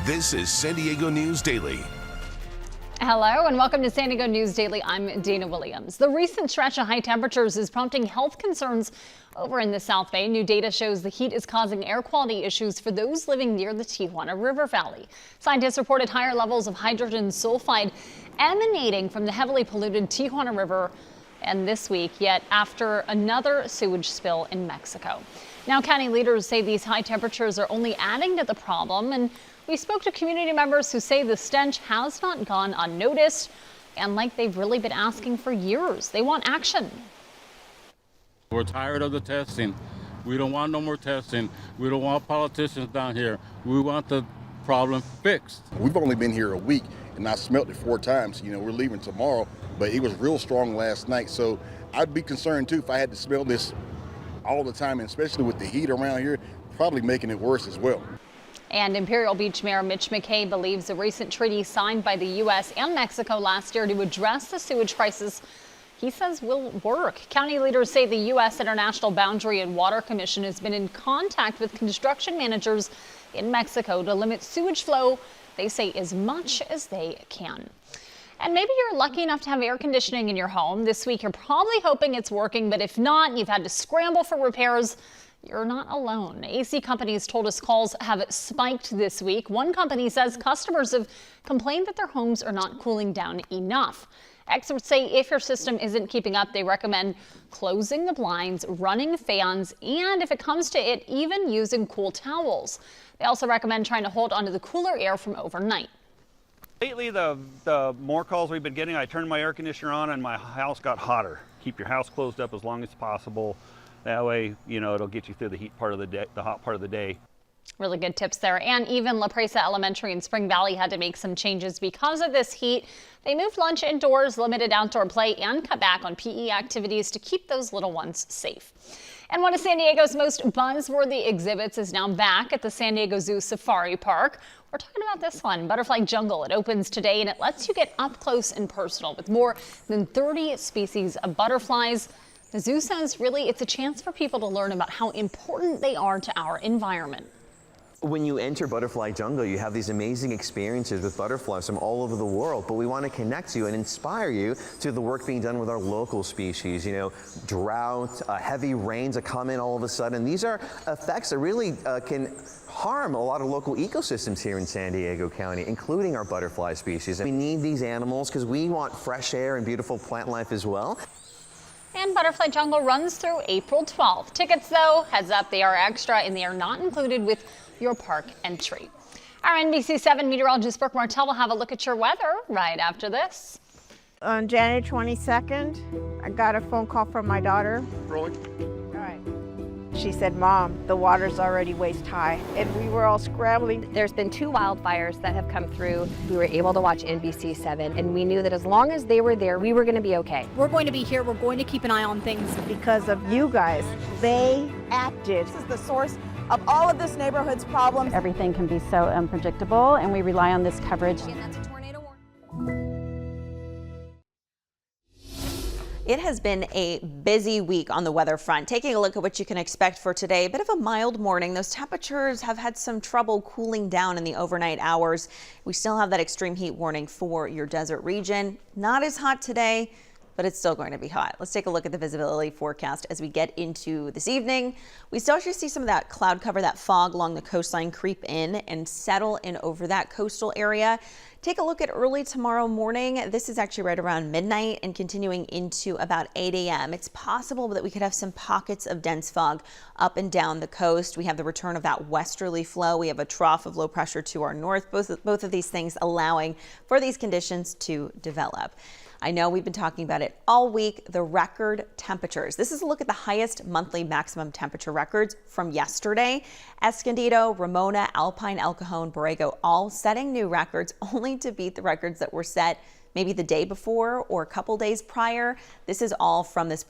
This is San Diego News Daily. Hello and welcome to San Diego News Daily. I'm Dana Williams. The recent stretch of high temperatures is prompting health concerns over in the South Bay. New data shows the heat is causing air quality issues for those living near the Tijuana River Valley. Scientists reported higher levels of hydrogen sulfide emanating from the heavily polluted Tijuana River and this week, yet after another sewage spill in Mexico. Now, county leaders say these high temperatures are only adding to the problem, and we spoke to community members who say the stench has not gone unnoticed and like they've really been asking for years. They want action. We're tired of the testing. We don't want no more testing. We don't want politicians down here. We want the problem fixed. We've only been here a week and I smelt it 4 times. You know, we're leaving tomorrow, but it was real strong last night. So I'd be concerned too if I had to smell this all the time, and especially with the heat around here, probably making it worse as well. And Imperial Beach Mayor Mitch McKay believes a recent treaty signed by the U.S. and Mexico last year to address the sewage crisis, he says, will work. County leaders say the U.S. International Boundary and Water Commission has been in contact with construction managers in Mexico to limit sewage flow, they say, as much as they can. And maybe you're lucky enough to have air conditioning in your home. This week, you're probably hoping it's working, but if not, you've had to scramble for repairs. You're not alone. AC companies told us calls have spiked this week. One company says customers have complained that their homes are not cooling down enough. Experts say if your system isn't keeping up, they recommend closing the blinds, running fans, and if it comes to it, even using cool towels. They also recommend trying to hold onto the cooler air from overnight. Lately, the more calls we've been getting, I turned my air conditioner on and my house got hotter. Keep your house closed up as long as possible. That way, you know, it'll get you through the heat part of the day, the hot part of the day. Really good tips there. And even La Presa Elementary in Spring Valley had to make some changes because of this heat. They moved lunch indoors, limited outdoor play, and cut back on PE activities to keep those little ones safe. And one of San Diego's most buzzworthy exhibits is now back at the San Diego Zoo Safari Park. We're talking about this one, Butterfly Jungle. It opens today and it lets you get up close and personal with more than 30 species of butterflies. The zoo says really it's a chance for people to learn about how important they are to our environment. When you enter Butterfly Jungle, you have these amazing experiences with butterflies from all over the world, but we want to connect you and inspire you to the work being done with our local species. You know, drought, heavy rains that come in all of a sudden. These are effects that really can harm a lot of local ecosystems here in San Diego County, including our butterfly species. We need these animals because we want fresh air and beautiful plant life as well. And Butterfly Jungle runs through April 12th. Tickets, though, heads up, they are extra and they are not included with your park entry. Our NBC 7 meteorologist Brooke Martell will have a look at your weather right after this. On January 22nd, I got a phone call from my daughter. Rolling. All right. She said, "Mom, the water's already waist high," and we were all scrambling. There's been 2 wildfires that have come through. We were able to watch NBC 7, and we knew that as long as they were there, we were going to be okay. We're going to be here. We're going to keep an eye on things. Because of you guys, they acted. This is the source of all of this neighborhood's problems. Everything can be so unpredictable, and we rely on this coverage. And that's a tornado warning. It has been a busy week on the weather front. Taking a look at what you can expect for today, a bit of a mild morning. Those temperatures have had some trouble cooling down in the overnight hours. We still have that extreme heat warning for your desert region. Not as hot today, but it's still going to be hot. Let's take a look at the visibility forecast as we get into this evening. We still should see some of that cloud cover, that fog along the coastline creep in and settle in over that coastal area. Take a look at early tomorrow morning. This is actually right around midnight and continuing into about 8 a.m. It's possible that we could have some pockets of dense fog up and down the coast. We have the return of that westerly flow. We have a trough of low pressure to our north, both of these things allowing for these conditions to develop. I know we've been talking about it all week, the record temperatures. This is a look at the highest monthly maximum temperature records from yesterday. Escondido, Ramona, Alpine, El Cajon, Borrego, all setting new records only to beat the records that were set maybe the day before or a couple days prior. This is all from this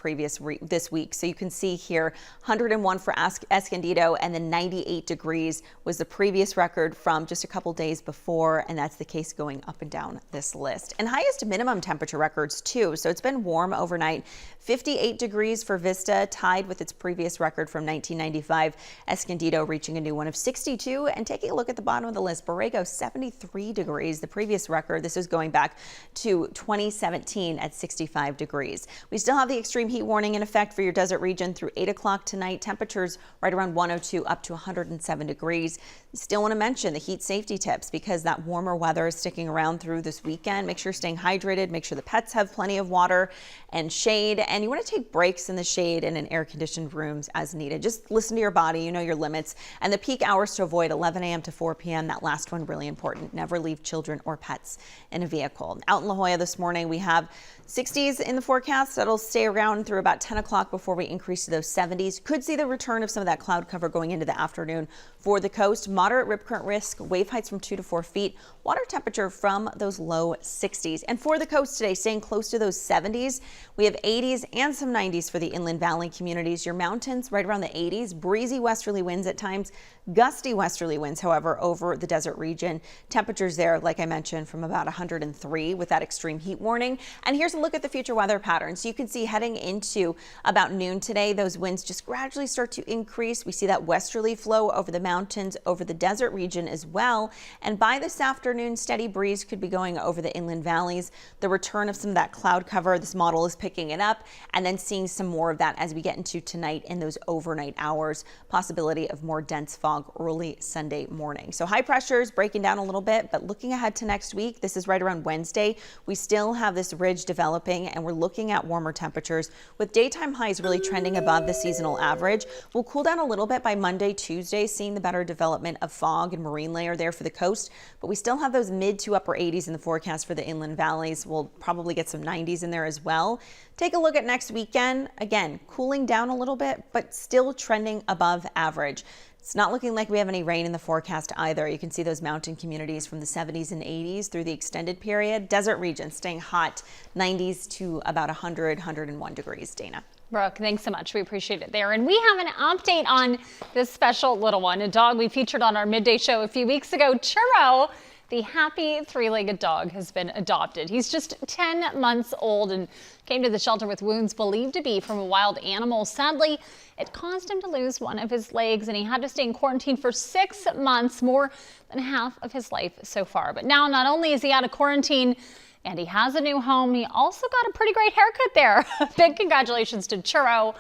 this week. So you can see here 101 for Escondido, and then 98 degrees was the previous record from just a couple days before, and that's the case going up and down this list. And highest minimum temperature records too. So it's been warm overnight. 58 degrees for Vista, tied with its previous record from 1995. Escondido reaching a new one of 62. And taking a look at the bottom of the list, Borrego 73 degrees, the previous record. This is going back to 2017 at 65 degrees. We still have the extreme heat warning in effect for your desert region through 8 o'clock tonight. Temperatures right around 102 up to 107 degrees. Still want to mention the heat safety tips because that warmer weather is sticking around through this weekend. Make sure you're staying hydrated. Make sure the pets have plenty of water and shade. And you want to take breaks in the shade and in air-conditioned rooms as needed. Just listen to your body. You know your limits. And the peak hours to avoid, 11 a.m. to 4 p.m. That last one really important. Never leave children or pets in a vehicle. Out in La Jolla this morning, we have 60s in the forecast. That'll stay around through about 10 o'clock before we increase to those 70s. Could see the return of some of that cloud cover going into the afternoon for the coast. Moderate rip current risk, wave heights from 2 to 4 feet. Water temperature from those low 60s. And for the coast today, staying close to those 70s. We have 80s and some 90s for the inland valley communities. Your mountains right around the 80s. Breezy westerly winds at times. Gusty westerly winds, however, over the desert region. Temperatures there, like I mentioned, from about 103 with that extreme heat warning. And here's a look at the future weather patterns. You can see heading into about noon today, those winds just gradually start to increase. We see that westerly flow over the mountains, over the desert region as well. And by this afternoon, steady breeze could be going over the inland valleys. The return of some of that cloud cover, this model is picking it up, and then seeing some more of that as we get into tonight in those overnight hours. Possibility of more dense fog early Sunday morning. So high pressures breaking down a little bit, but looking ahead to next week, this is right around Wednesday. We still have this ridge developing, and we're looking at warmer temperatures with daytime highs really trending above the seasonal average. We'll cool down a little bit by Monday, Tuesday, seeing the better development of fog and marine layer there for the coast, but we still have those mid to upper 80s in the forecast for the inland valleys. We'll probably get some 90s in there as well. Take a look at next weekend. Again, cooling down a little bit, but still trending above average. It's not looking like we have any rain in the forecast either. You can see those mountain communities from the 70s and 80s through the extended period. Desert region staying hot, 90s to about 100, 101 degrees. Dana. Brooke, thanks so much. We appreciate it there. And we have an update on this special little one, a dog we featured on our midday show a few weeks ago. Churro, the happy three-legged dog, has been adopted. He's just 10 months old and came to the shelter with wounds believed to be from a wild animal. Sadly, it caused him to lose one of his legs, and he had to stay in quarantine for 6 months, more than half of his life so far. But now, not only is he out of quarantine and he has a new home, he also got a pretty great haircut there. Big congratulations to Churro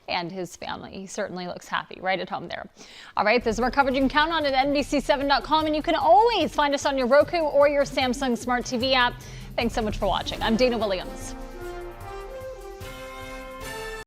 and his family. He certainly looks happy right at home there. All right, this is more coverage you can count on at NBC7.com, and you can always find us on your Roku or your Samsung Smart TV app. Thanks so much for watching. I'm Dana Williams.